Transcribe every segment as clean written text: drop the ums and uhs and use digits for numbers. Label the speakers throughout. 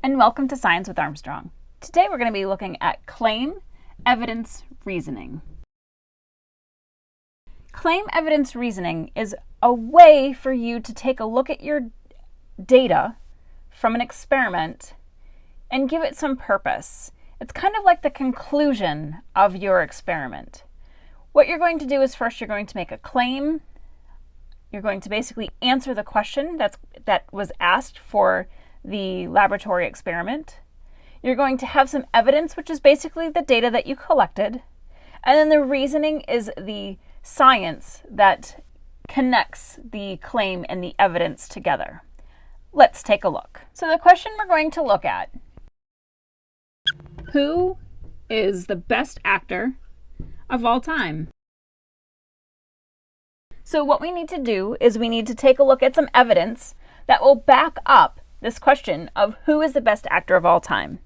Speaker 1: and welcome to Science with Armstrong. Today we're going to be looking at claim, evidence, reasoning. Claim, evidence, reasoning is a way for you to take a look at your data from an experiment and give it some purpose. It's kind of like the conclusion of your experiment. What you're going to do is first you're going to make a claim. You're going to basically answer the question that was asked for the laboratory experiment. You're going to have some evidence, which is basically the data that you collected. And then the reasoning is the science that connects the claim and the evidence together. Let's take a look. So the question we're going to look at: who is the best actor of all time? So what we need to do is we need to take a look at some evidence that will back up this question of who is the best actor of all time.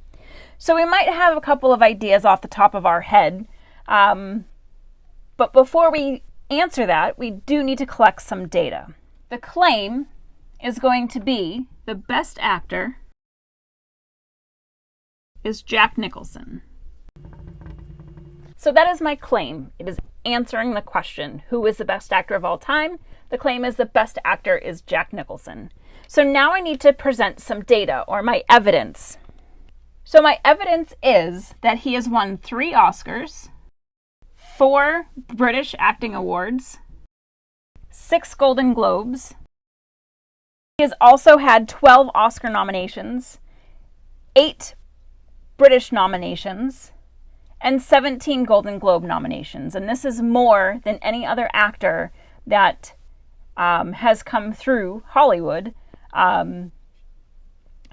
Speaker 1: So we might have a couple of ideas off the top of our head, but before we answer that, we do need to collect some data. The claim is going to be the best actor is Jack Nicholson. So that is my claim. It is answering the question, who is the best actor of all time? The claim is the best actor is Jack Nicholson. So now I need to present some data, or my evidence. So my evidence is that he has won 3 Oscars, 4 British Acting Awards, 6 Golden Globes. He has also had 12 Oscar nominations, 8 British nominations, and 17 Golden Globe nominations. And this is more than any other actor that has come through Hollywood.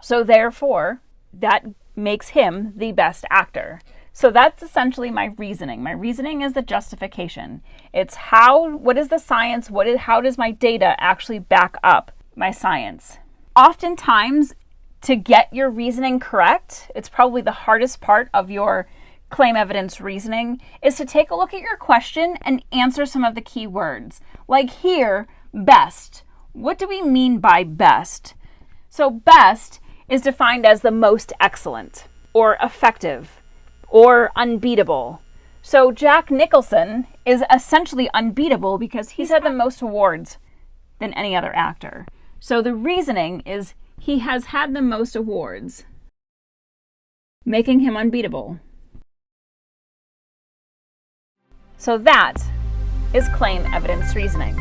Speaker 1: So therefore, that makes him the best actor. So that's essentially my reasoning. My reasoning is the justification. It's what is the science? How does my data actually back up my science? Oftentimes, to get your reasoning correct, it's probably the hardest part of your claim, evidence, reasoning, is to take a look at your question and answer some of the key words. Like here, best. What do we mean by best? So best is defined as the most excellent, or effective, or unbeatable. So Jack Nicholson is essentially unbeatable because he's had the most awards than any other actor. So the reasoning is he has had the most awards, making him unbeatable. So that is claim, evidence, reasoning.